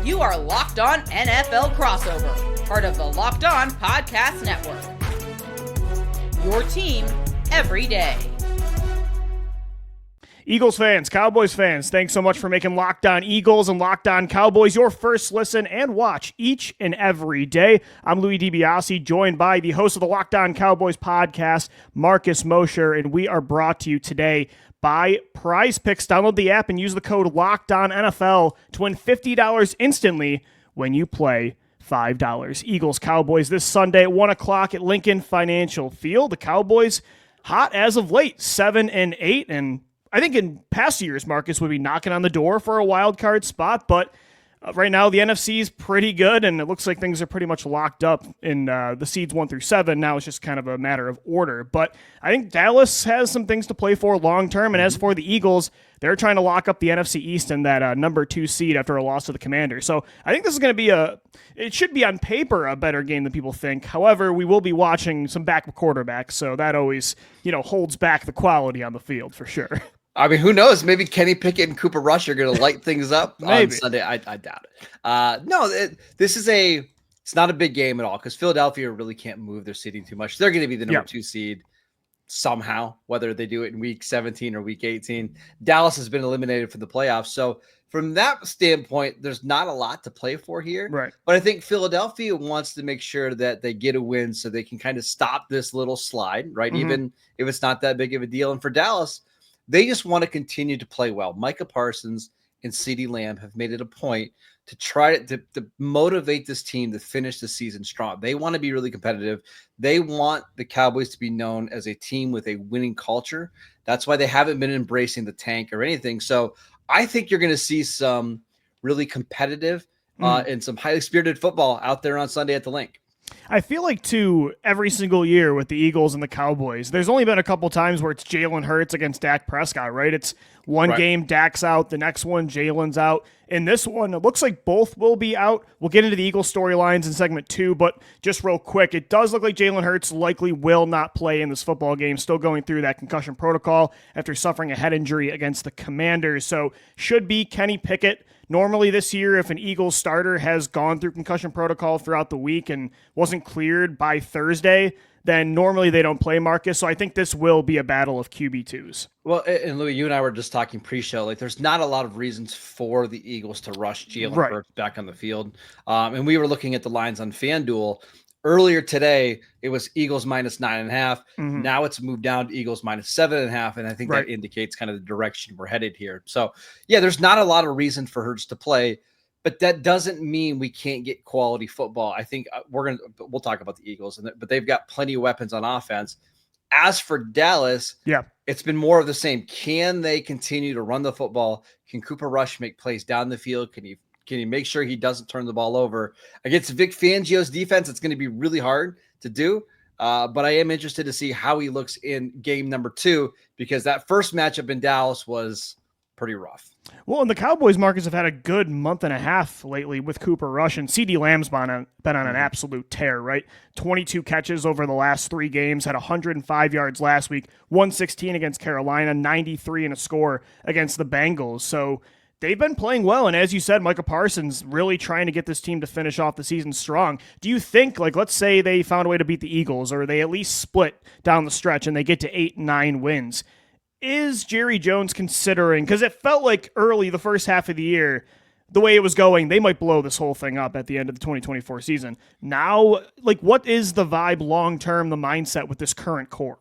You are Locked On NFL Crossover, part of the Locked On Podcast Network. Your team every day. Eagles fans, Cowboys fans, thanks so much for making Locked On Eagles and Locked On Cowboys your first listen and watch each and every day. I'm Louis DiBiase, joined by the host of the Locked On Cowboys podcast, Marcus Mosher, and we are brought to you today by Prize Picks. Download the app and use the code LOCKEDONNFL to win $50 instantly when you play $5. Eagles Cowboys this Sunday at 1 o'clock at Lincoln Financial Field. The Cowboys hot as of late, 7-8, and I think in past years, Marcus would be knocking on the door for a wild card spot, but right now the NFC is pretty good, and it looks like things are pretty much locked up in the seeds 1 through 7. Now it's just kind of a matter of order, but I think Dallas has some things to play for long term, and as for the Eagles, they're trying to lock up the NFC East and that number 2 seed after a loss to the Commanders. So I think this is going to be it should be on paper a better game than people think. However, we will be watching some backup quarterbacks, so that always holds back the quality on the field for sure. I mean, who knows? Maybe Kenny Pickett and Cooper Rush are going to light things up on Sunday. I doubt it. It's not a big game at all because Philadelphia really can't move their seeding too much. They're going to be the number 2 seed somehow, whether they do it in week 17 or week 18. Dallas has been eliminated from the playoffs. So from that standpoint, there's not a lot to play for here. Right. But I think Philadelphia wants to make sure that they get a win so they can kind of stop this little slide, right? Mm-hmm. Even if it's not that big of a deal. And for Dallas, they just want to continue to play well. Micah Parsons and CeeDee Lamb have made it a point to try to motivate this team to finish the season strong. They want to be really competitive. They want the Cowboys to be known as a team with a winning culture. That's why they haven't been embracing the tank or anything. So I think you're going to see some really competitive and some highly spirited football out there on Sunday at the Link. I feel like, too, every single year with the Eagles and the Cowboys, there's only been a couple times where it's Jalen Hurts against Dak Prescott, right? It's one game, Dak's out, the next one, Jalen's out. In this one, it looks like both will be out. We'll get into the Eagles storylines in segment 2, but just real quick, it does look like Jalen Hurts likely will not play in this football game, still going through that concussion protocol after suffering a head injury against the Commanders. So should be Kenny Pickett. Normally this year, if an Eagles starter has gone through concussion protocol throughout the week and wasn't cleared by Thursday, then normally they don't play Marcus. So I think this will be a battle of QB2s. Well, and Louis, you and I were just talking pre-show. Like, there's not a lot of reasons for the Eagles to rush Jalen Hurts back on the field. And we were looking at the lines on FanDuel. Earlier today, it was Eagles minus 9.5. Mm-hmm. Now it's moved down to Eagles minus 7.5. And I think that indicates kind of the direction we're headed here. So, yeah, there's not a lot of reason for Hurts to play, but that doesn't mean we can't get quality football. I think we'll talk about the Eagles, but they've got plenty of weapons on offense. As for Dallas, it's been more of the same. Can they continue to run the football? Can Cooper Rush make plays down the field? Can he make sure he doesn't turn the ball over? Against Vic Fangio's defense, it's going to be really hard to do. But I am interested to see how he looks in game number 2, because that first matchup in Dallas was pretty rough. Well, and the Cowboys, Marcus, have had a good month and a half lately with Cooper Rush, and CeeDee Lamb's been on an absolute tear, right? 22 catches over the last 3 games, had 105 yards last week, 116 against Carolina, 93 in a score against the Bengals. So they've been playing well, and as you said, Micah Parsons really trying to get this team to finish off the season strong. Do you think, like, let's say they found a way to beat the Eagles, or they at least split down the stretch and they get to 8-9 wins, is Jerry Jones considering, because it felt like early the first half of the year, the way it was going, they might blow this whole thing up at the end of the 2024 season. Now, like, what is the vibe long-term, the mindset with this current core?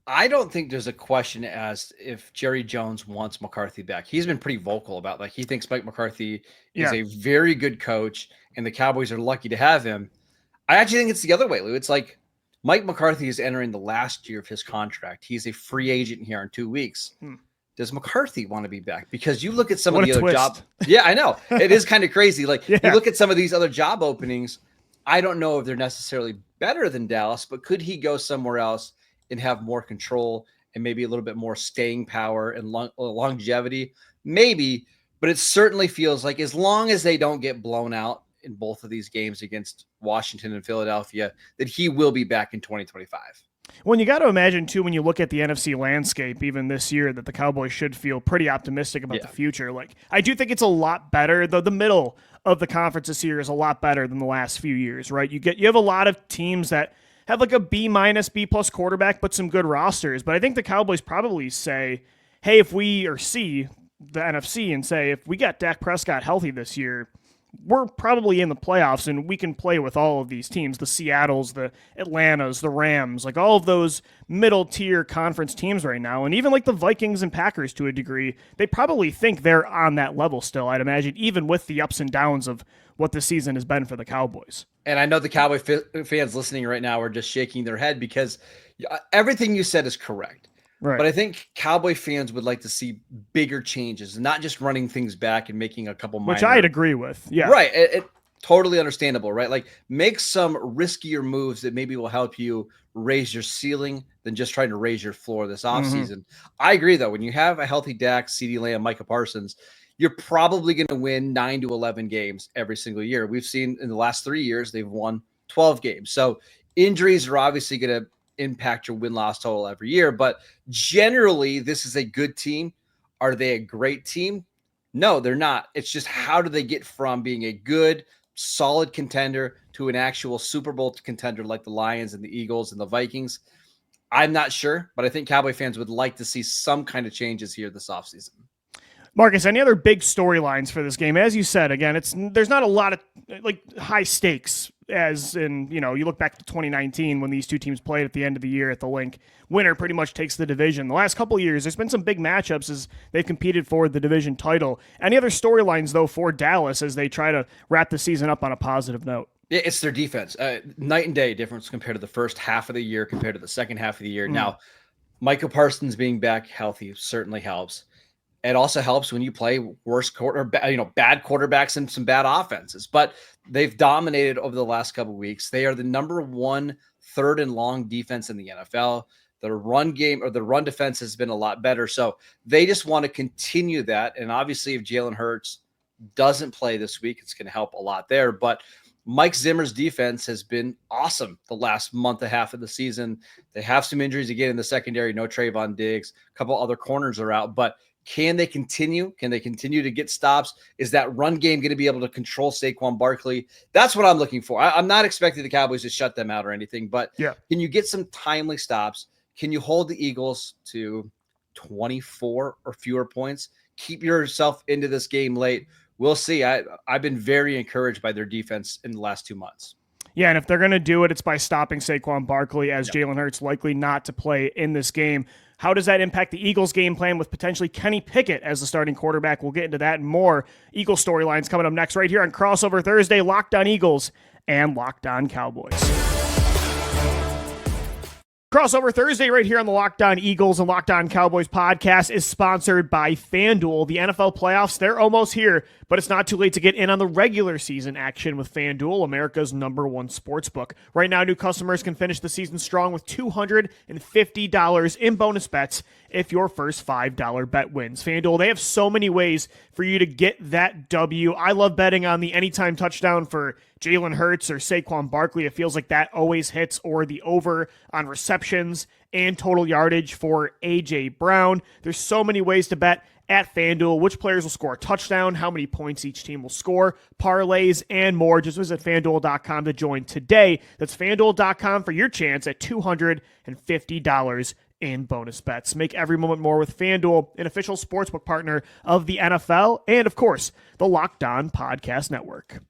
I don't think there's a question as if Jerry Jones wants McCarthy back. He's been pretty vocal about, like, he thinks Mike McCarthy is a very good coach, and the Cowboys are lucky to have him. I actually think it's the other way, Lou. It's like Mike McCarthy is entering the last year of his contract. He's a free agent here in 2 weeks. Does McCarthy want to be back? Because you look at some of the other jobs. Yeah, I know. It is kind of crazy. Like, you look at some of these other job openings. I don't know if they're necessarily better than Dallas, but could he go somewhere else and have more control and maybe a little bit more staying power and longevity? Maybe, but it certainly feels like as long as they don't get blown out in both of these games against Washington and Philadelphia, that he will be back in 2025. Well, you got to imagine, too, when you look at the NFC landscape, even this year, that the Cowboys should feel pretty optimistic about the future. Like, I do think it's a lot better, though the middle of the conference this year is a lot better than the last few years, right? You have a lot of teams that have like a B-, B+ quarterback, but some good rosters. But I think the Cowboys probably say, hey, if we, or see the NFC and say, if we got Dak Prescott healthy this year, we're probably in the playoffs and we can play with all of these teams, the Seattles, the Atlantas, the Rams, like all of those middle tier conference teams right now. And even like the Vikings and Packers to a degree, they probably think they're on that level still, I'd imagine, even with the ups and downs of what the season has been for the Cowboys. And I know the Cowboy fans listening right now are just shaking their head because everything you said is correct. Right. But I think Cowboy fans would like to see bigger changes, not just running things back and making a couple minor. Which I'd agree with. Yeah. Right. It totally understandable, right? Like make some riskier moves that maybe will help you raise your ceiling than just trying to raise your floor this offseason. I agree, though. When you have a healthy Dak, CeeDee Lamb, Micah Parsons, you're probably going to win 9 to 11 games every single year. We've seen in the last 3 years, they've won 12 games. So injuries are obviously going to impact your win-loss total every year, but generally this is a good team. Are they a great team? No, they're not. It's just how do they get from being a good, solid contender to an actual Super Bowl contender like the Lions and the Eagles and the Vikings? I'm not sure, but I think Cowboy fans would like to see some kind of changes here this offseason. Marcus, any other big storylines for this game? As you said, again, there's not a lot of like high stakes, as in, you look back to 2019 when these two teams played at the end of the year at the Link. Winner pretty much takes the division. The last couple of years, there's been some big matchups as they've competed for the division title. Any other storylines, though, for Dallas as they try to wrap the season up on a positive note? Yeah, it's their defense. Night and day difference compared to the first half of the year compared to the second half of the year. Now, Micah Parsons being back healthy certainly helps. It also helps when you play bad quarterbacks and some bad offenses. But they've dominated over the last couple of weeks. They are the number 1 third and long defense in the NFL. The run game or the run defense has been a lot better. So they just want to continue that. And obviously, if Jalen Hurts doesn't play this week, it's going to help a lot there. But Mike Zimmer's defense has been awesome the last month and a half of the season. They have some injuries again in the secondary. No Trayvon Diggs. A couple other corners are out. But can they continue? Can they continue to get stops? Is that run game going to be able to control Saquon Barkley? That's what I'm looking for. I'm not expecting the Cowboys to shut them out or anything, but can you get some timely stops? Can you hold the Eagles to 24 or fewer points? Keep yourself into this game late. We'll see. I've been very encouraged by their defense in the last 2 months. Yeah, and if they're going to do it, it's by stopping Saquon Barkley, as Jalen Hurts likely not to play in this game. How does that impact the Eagles' game plan with potentially Kenny Pickett as the starting quarterback? We'll get into that and more. Eagles storylines coming up next right here on Crossover Thursday, Locked On Eagles and Locked On Cowboys. Crossover Thursday right here on the Locked On Eagles and Locked On Cowboys podcast is sponsored by FanDuel. The NFL playoffs, they're almost here, but it's not too late to get in on the regular season action with FanDuel, America's #1 sportsbook. Right now, new customers can finish the season strong with $250 in bonus bets if your first $5 bet wins. FanDuel, they have so many ways for you to get that W. I love betting on the anytime touchdown for Jalen Hurts or Saquon Barkley. It feels like that always hits, or the over on receptions and total yardage for A.J. Brown. There's so many ways to bet at FanDuel, which players will score a touchdown, how many points each team will score, parlays, and more. Just visit FanDuel.com to join today. That's FanDuel.com for your chance at $250 in bonus bets. Make every moment more with FanDuel, an official sportsbook partner of the NFL, and of course, the Locked On Podcast Network.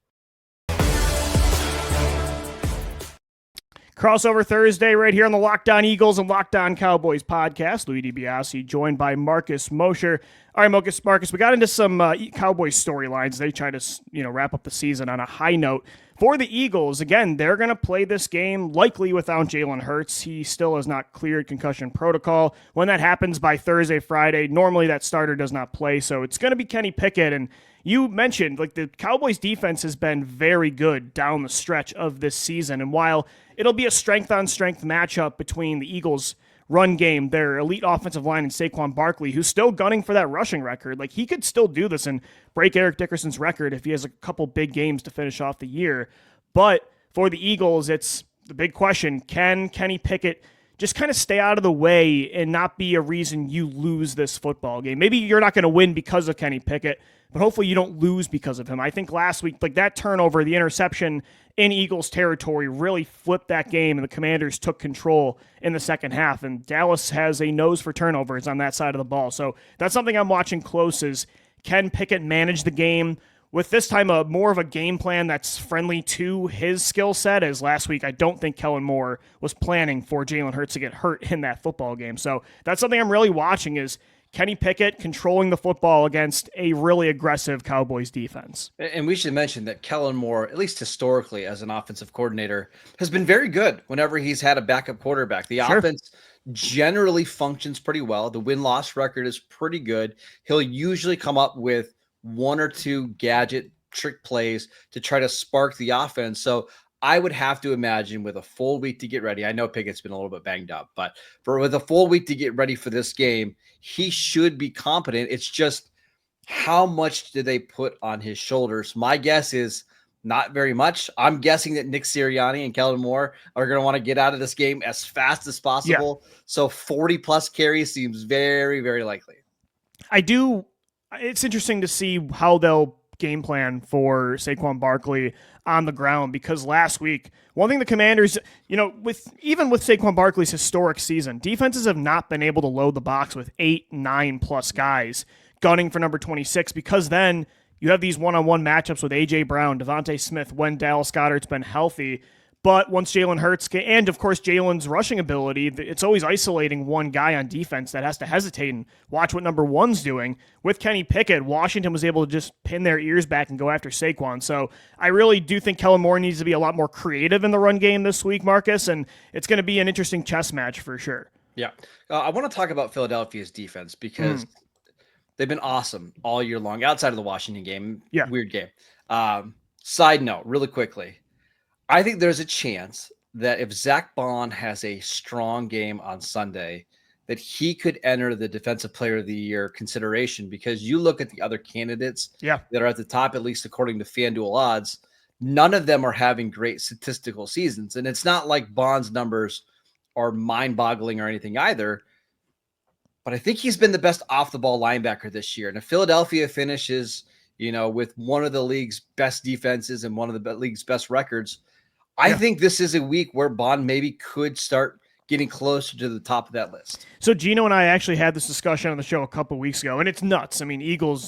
Crossover Thursday right here on the Locked On Eagles and Locked On Cowboys podcast. Louis DiBiase joined by Marcus Mosher. All right, Marcus, we got into some Cowboys storylines. They try to wrap up the season on a high note. For the Eagles, again, they're going to play this game likely without Jalen Hurts. He still has not cleared concussion protocol. When that happens by Thursday, Friday, normally that starter does not play, so it's going to be Kenny Pickett. And you mentioned, the Cowboys defense has been very good down the stretch of this season. And while it'll be a strength-on-strength matchup between the Eagles' run game, their elite offensive line, and Saquon Barkley, who's still gunning for that rushing record. He could still do this and break Eric Dickerson's record if he has a couple big games to finish off the year. But for the Eagles, it's the big question. Can Kenny Pickett just kind of stay out of the way and not be a reason you lose this football game. Maybe you're not going to win because of Kenny Pickett, but hopefully you don't lose because of him. I think last week, like that turnover, the interception in Eagles territory really flipped that game, and the Commanders took control in the second half, and Dallas has a nose for turnovers on that side of the ball. So that's something I'm watching close is, can Pickett manage the game with this time more of a game plan that's friendly to his skill set? As last week, I don't think Kellen Moore was planning for Jalen Hurts to get hurt in that football game. So that's something I'm really watching is Kenny Pickett controlling the football against a really aggressive Cowboys defense. And we should mention that Kellen Moore, at least historically as an offensive coordinator, has been very good whenever he's had a backup quarterback. The offense generally functions pretty well. The win-loss record is pretty good. He'll usually come up with one or two gadget trick plays to try to spark the offense. So I would have to imagine with a full week to get ready. I know Pickett's been a little bit banged up, but with a full week to get ready for this game, he should be competent. It's just how much do they put on his shoulders? My guess is not very much. I'm guessing that Nick Sirianni and Kellen Moore are going to want to get out of this game as fast as possible. Yeah. So 40 plus carries seems very, very likely. It's interesting to see how they'll game plan for Saquon Barkley on the ground, because last week, one thing the Commanders, even with Saquon Barkley's historic season, defenses have not been able to load the box with 8, 9 plus guys gunning for number 26, because then you have these one-on-one matchups with A.J. Brown, Devontae Smith, when Dallas Goedert's been healthy. But once Jalen Hurts, and of course Jalen's rushing ability, it's always isolating one guy on defense that has to hesitate and watch what number one's doing. With Kenny Pickett, Washington was able to just pin their ears back and go after Saquon. So I really do think Kellen Moore needs to be a lot more creative in the run game this week, Marcus, and it's going to be an interesting chess match for sure. Yeah. I want to talk about Philadelphia's defense because they've been awesome all year long, outside of the Washington game. Yeah. Weird game. Side note, really quickly. I think there's a chance that if Zach Bond has a strong game on Sunday, that he could enter the Defensive Player of the Year consideration, because you look at the other candidates that are at the top, at least according to FanDuel odds, none of them are having great statistical seasons. And it's not like Bond's numbers are mind-boggling or anything either, but I think he's been the best off-the-ball linebacker this year. And if Philadelphia finishes, with one of the league's best defenses and one of the league's best records, I think this is a week where Bond maybe could start getting closer to the top of that list. So Gino and I actually had this discussion on the show a couple of weeks ago, and it's nuts. I mean,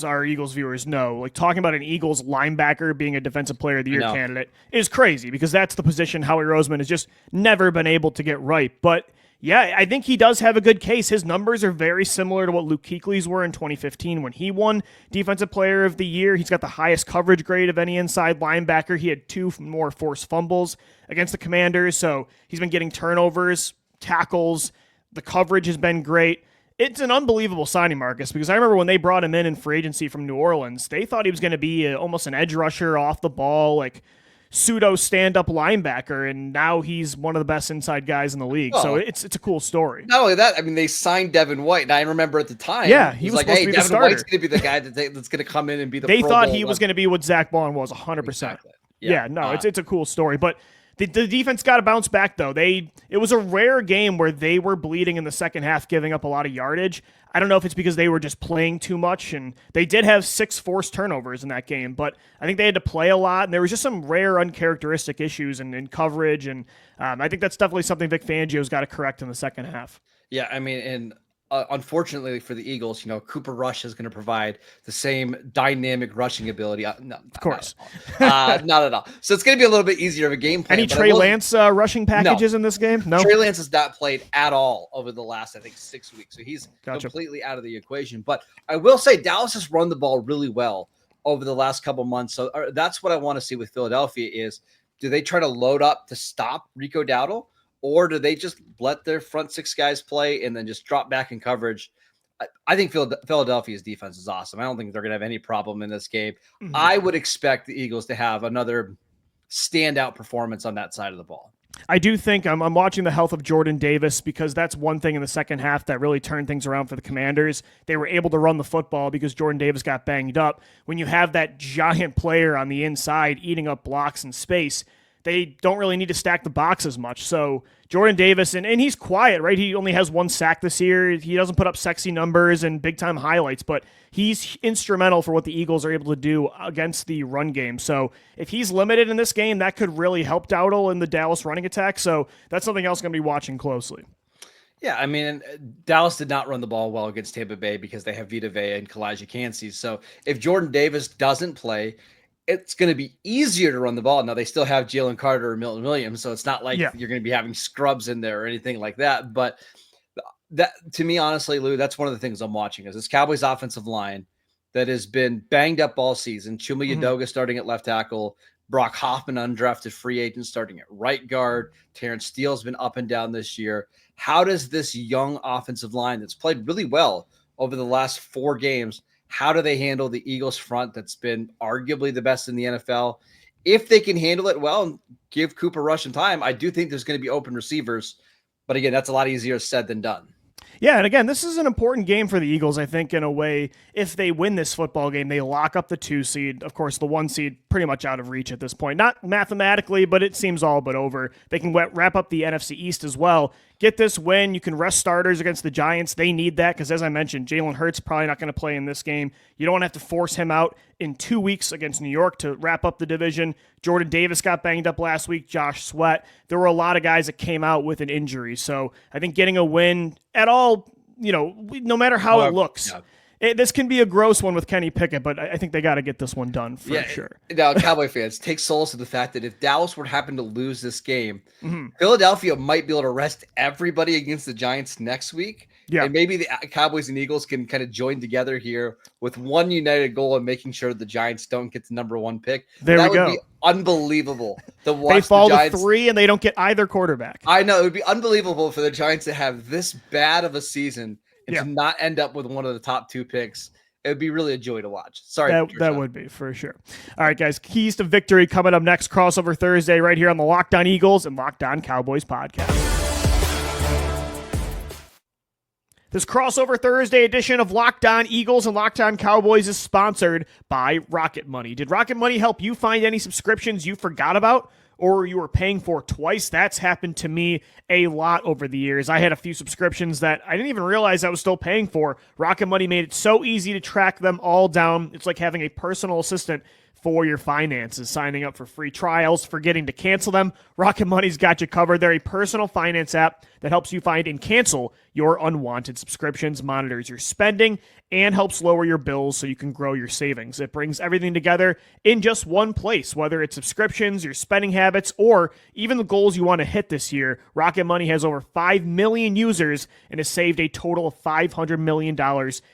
our Eagles viewers know, like, talking about an Eagles linebacker being a Defensive Player of the Year candidate is crazy, because that's the position Howie Roseman has just never been able to get right. But yeah, I think he does have a good case. His numbers are very similar to what Luke Kuechly's were in 2015 when he won Defensive Player of the Year. He's got the highest coverage grade of any inside linebacker. He had 2 more forced fumbles against the Commanders, so he's been getting turnovers, tackles. The coverage has been great. It's an unbelievable signing, Marcus, because I remember when they brought him in free agency from New Orleans, they thought he was going to be almost an edge rusher off the ball, like pseudo stand-up linebacker, and now he's one of the best inside guys in the league. So it's a cool story. Not only that, I mean, they signed Devin White, and I remember at the time, he was like, "Hey, Devin White's going to be the guy that's going to come in and be the." They thought he was going to be what Zach Bond was, 100%. Exactly. It's a cool story, but the defense got to bounce back, though. It was a rare game where they were bleeding in the second half, giving up a lot of yardage. I don't know if it's because they were just playing too much, and they did have 6 forced turnovers in that game, but I think they had to play a lot, and there was just some rare uncharacteristic issues in coverage, and I think that's definitely something Vic Fangio's got to correct in the second half. Yeah, I mean, and unfortunately for the Eagles, Cooper Rush is going to provide the same dynamic rushing ability. No, of course. Not at all. So it's going to be a little bit easier of a game plan. Any Trey Lance rushing packages in this game? No. Trey Lance has not played at all over the last, I think, 6 weeks. So he's completely out of the equation. But I will say Dallas has run the ball really well over the last couple months. So that's what I want to see with Philadelphia is, do they try to load up to stop Rico Dowdle? Or do they just let their front 6 guys play and then just drop back in coverage? I think Philadelphia's defense is awesome. I don't think they're going to have any problem in this game. Mm-hmm. I would expect the Eagles to have another standout performance on that side of the ball. I do think I'm watching the health of Jordan Davis, because that's one thing in the second half that really turned things around for the Commanders. They were able to run the football because Jordan Davis got banged up. When you have that giant player on the inside eating up blocks and space, they don't really need to stack the box as much. So Jordan Davis, and he's quiet, right? He only has 1 sack this year. He doesn't put up sexy numbers and big-time highlights, but he's instrumental for what the Eagles are able to do against the run game. So if he's limited in this game, that could really help Dowdle in the Dallas running attack. So that's something else going to be watching closely. Yeah, I mean, Dallas did not run the ball well against Tampa Bay because they have Vita Vea and Kalijah Kancey. So if Jordan Davis doesn't play, it's going to be easier to run the ball. Now, they still have Jalen Carter or Milton Williams, so it's not like you're going to be having scrubs in there or anything like that. But that, to me, honestly, Lou, that's one of the things I'm watching is this Cowboys offensive line that has been banged up all season. Chuma Yadoga starting at left tackle, Brock Hoffman, undrafted free agent, starting at right guard. Terrence Steele's been up and down this year. How does this young offensive line that's played really well over the last 4 games, how do they handle the Eagles front that's been arguably the best in the NFL? If they can handle it well and give Cooper Rush some time, I do think there's going to be open receivers. But again, that's a lot easier said than done. Yeah, and again, this is an important game for the Eagles, I think, in a way. If they win this football game, they lock up the 2 seed. Of course, the 1 seed pretty much out of reach at this point. Not mathematically, but it seems all but over. They can wrap up the NFC East as well. Get this win. You can rest starters against the Giants. They need that because, as I mentioned, Jalen Hurts probably not going to play in this game. You don't want to have to force him out in 2 weeks against New York to wrap up the division. Jordan Davis got banged up last week. Josh Sweat. There were a lot of guys that came out with an injury. So I think getting a win at all, no matter how it looks, this can be a gross one with Kenny Pickett, but I think they got to get this one done for sure. Now, Cowboy fans, take solace in the fact that if Dallas would happen to lose this game, Philadelphia might be able to rest everybody against the Giants next week. Yeah. And maybe the Cowboys and Eagles can kind of join together here with one united goal of making sure the Giants don't get the number 1 pick. That would be unbelievable to watch. They fall to 3 and they don't get either quarterback. I know. It would be unbelievable for the Giants to have this bad of a season and to not end up with one of the top 2 picks. It would be really a joy to watch. Sorry. That would be, for sure. All right, guys. Keys to victory coming up next. Crossover Thursday right here on the Locked On Eagles and Locked On Cowboys podcast. This Crossover Thursday edition of Locked On Eagles and Locked On Cowboys is sponsored by Rocket Money. Did Rocket Money help you find any subscriptions you forgot about or you were paying for twice? That's happened to me a lot over the years. I had a few subscriptions that I didn't even realize I was still paying for. Rocket Money made it so easy to track them all down. It's like having a personal assistant for your finances, signing up for free trials, forgetting to cancel them. Rocket Money's got you covered. They're a personal finance app that helps you find and cancel your unwanted subscriptions, monitors your spending, and helps lower your bills so you can grow your savings. It brings everything together in just one place, whether it's subscriptions, your spending habits, or even the goals you want to hit this year. Rocket Money has over 5 million users and has saved a total of $500 million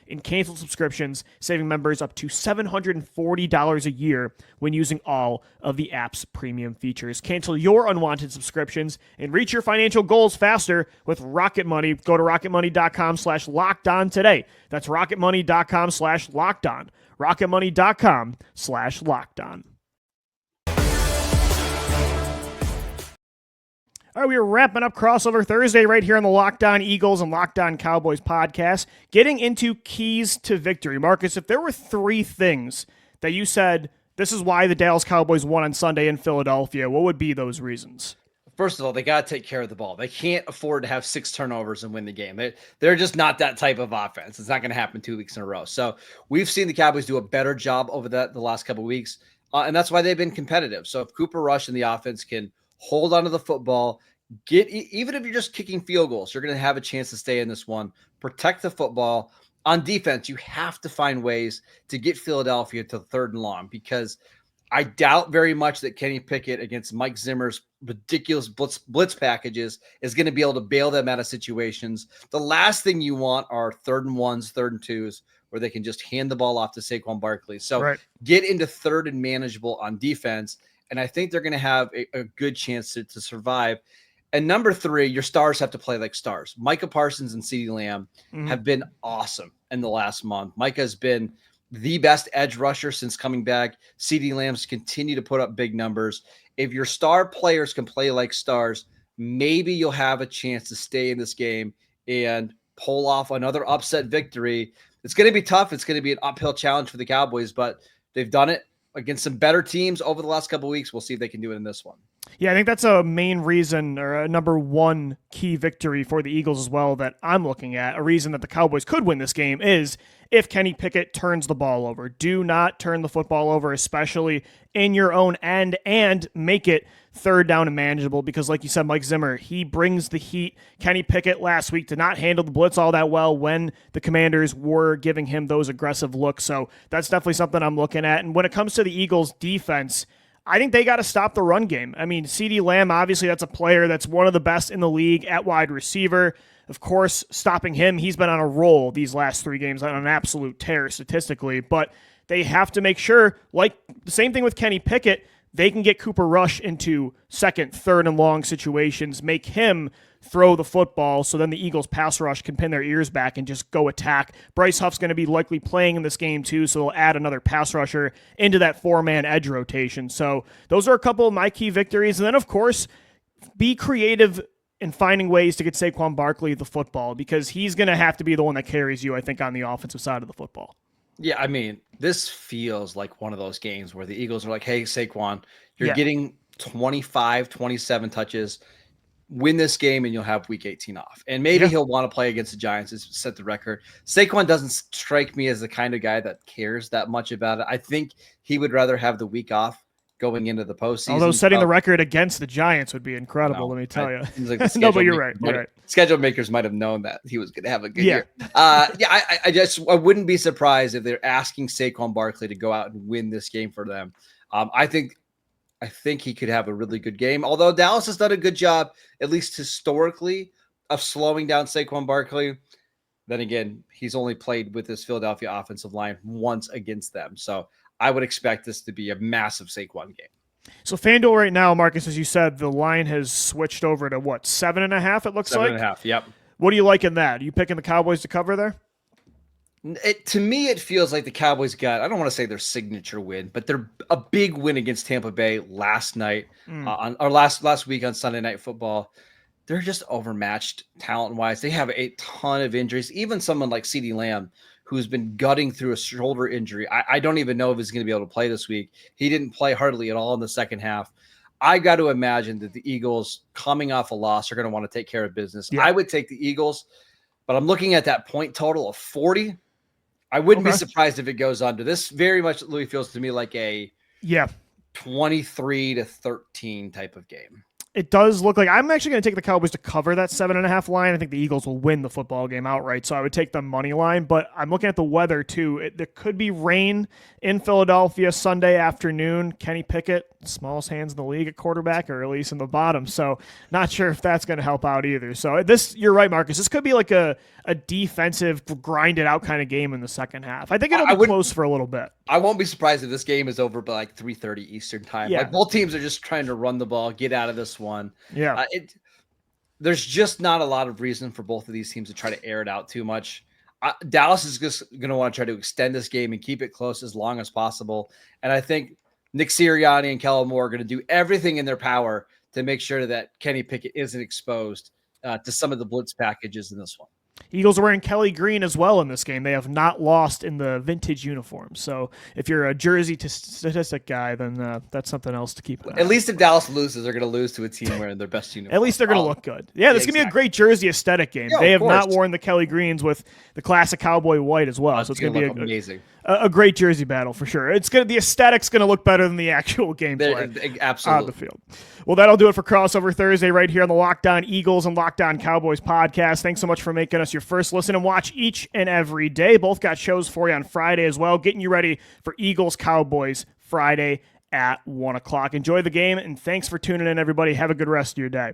in canceled subscriptions, saving members up to $740 a year when using all of the app's premium features. Cancel your unwanted subscriptions and reach your financial goals faster with Rocket Money. Go to rocketmoney.com/lockedon today. That's rocketmoney.com/lockedon. rocketmoney.com/lockedon. All right, we are wrapping up Crossover Thursday right here on the Locked On Eagles and Locked On Cowboys podcast, getting into keys to victory. Marcus, if there were 3 things that you said, this is why the Dallas Cowboys won on Sunday in Philadelphia, what would be those reasons? First of all, they got to take care of the ball. They can't afford to have 6 turnovers and win the game. They're just not that type of offense. It's not going to happen 2 weeks in a row. So we've seen the Cowboys do a better job over the last couple of weeks, and that's why they've been competitive. So if Cooper Rush and the offense can hold onto the football, even if you're just kicking field goals, you're going to have a chance to stay in this one. Protect the football. On defense, you have to find ways to get Philadelphia to 3rd and long, because I doubt very much that Kenny Pickett against Mike Zimmer's ridiculous blitz packages is going to be able to bail them out of situations. The last thing you want are 3rd and 1s, 3rd and 2s, where they can just hand the ball off to Saquon Barkley. So Get into 3rd and manageable on defense, and I think they're going to have a good chance to survive. And number 3, your stars have to play like stars. Micah Parsons and CeeDee Lamb have been awesome in the last month. Micah has been the best edge rusher since coming back. CeeDee Lamb's continue to put up big numbers. If your star players can play like stars, maybe you'll have a chance to stay in this game and pull off another upset victory. It's going to be tough. It's going to be an uphill challenge for the Cowboys, but they've done it against some better teams over the last couple of weeks. We'll see if they can do it in this one. Yeah, I think that's a main reason, or a number one key victory for the Eagles as well, that I'm looking at. A reason that the Cowboys could win this game is if Kenny Pickett turns the ball over. Do not turn the football over, especially in your own end, and make it third down and manageable, because like you said, Mike Zimmer, he brings the heat. Kenny Pickett last week did not handle the blitz all that well when the Commanders were giving him those aggressive looks. So that's definitely something I'm looking at. And when it comes to the Eagles defense, I think they got to stop the run game. I mean, CeeDee Lamb, obviously that's a player that's one of the best in the league at wide receiver. Of course, stopping him, he's been on a roll these last 3 games, on an absolute tear statistically. But they have to make sure, like the same thing with Kenny Pickett, they can get Cooper Rush into second, third, and long situations, make him throw the football, so then the Eagles pass rush can pin their ears back and just go attack. Bryce Huff's going to be likely playing in this game too, so they'll add another pass rusher into that 4-man edge rotation. So those are a couple of my key victories. And then, of course, be creative in finding ways to get Saquon Barkley the football, because he's going to have to be the one that carries you, I think, on the offensive side of the football. Yeah, I mean, this feels like one of those games where the Eagles are like, hey, Saquon, you're getting 25, 27 touches. Win this game and you'll have week 18 off. And maybe he'll want to play against the Giants to set the record. Saquon doesn't strike me as the kind of guy that cares that much about it. I think he would rather have the week off going into the postseason. Although setting the record against the Giants would be incredible, let me tell you. Like no, but you're right. You're right. Schedule makers might have known that he was going to have a good year. I wouldn't be surprised if they're asking Saquon Barkley to go out and win this game for them. I think he could have a really good game. Although Dallas has done a good job, at least historically, of slowing down Saquon Barkley. Then again, he's only played with this Philadelphia offensive line once against them. So I would expect this to be a massive Saquon game. So FanDuel right now, Marcus, as you said, the line has switched over to what, 7.5? It looks like 7.5. Yep. What do you like in that? Are you picking the Cowboys to cover there? To me, it feels like the Cowboys got, I don't want to say their signature win, but they're a big win against Tampa Bay last night, last week on Sunday Night Football. They're just overmatched talent-wise. They have a ton of injuries. Even someone like CeeDee Lamb, who's been gutting through a shoulder injury. I don't even know if he's going to be able to play this week. He didn't play hardly at all in the second half. I got to imagine that the Eagles, coming off a loss, are going to want to take care of business. Yeah. I would take the Eagles, but I'm looking at that point total of 40. I wouldn't be surprised if it goes under. This very much, Louis, feels to me like a 23-13 type of game. It does look like I'm actually going to take the Cowboys to cover that 7.5 line. I think the Eagles will win the football game outright, so I would take the money line. But I'm looking at the weather too. There could be rain in Philadelphia Sunday afternoon. Kenny Pickett, smallest hands in the league at quarterback, or at least in the bottom. So not sure if that's going to help out either. So this, you're right, Marcus. This could be like a defensive, grinded out kind of game in the second half. I think it'll be close for a little bit. I won't be surprised if this game is over by like 3:30 Eastern time. Yeah. Like both teams are just trying to run the ball, get out of this one. Yeah. There's just not a lot of reason for both of these teams to try to air it out too much. Dallas is just going to want to try to extend this game and keep it close as long as possible. And I think Nick Sirianni and Kellen Moore are going to do everything in their power to make sure that Kenny Pickett isn't exposed to some of the blitz packages in this one. Eagles are wearing Kelly green as well in this game. They have not lost in the vintage uniforms. So if you're a jersey statistic guy, then that's something else to keep an eye on. At least if Dallas loses, they're going to lose to a team wearing their best uniform. At least they're going to look good. Yeah, this is going to be a great jersey aesthetic game. They have not worn the Kelly greens with the classic cowboy white as well. So it's going to be amazing. A great jersey battle for sure. The aesthetic's going to look better than the actual gameplay. Absolutely. On the field. Well, that'll do it for Crossover Thursday right here on the Locked On Eagles and Locked On Cowboys podcast. Thanks so much for making us your first listen and watch each and every day. Both got shows for you on Friday as well, getting you ready for Eagles Cowboys Friday at 1 o'clock. Enjoy the game, and thanks for tuning in, everybody. Have a good rest of your day.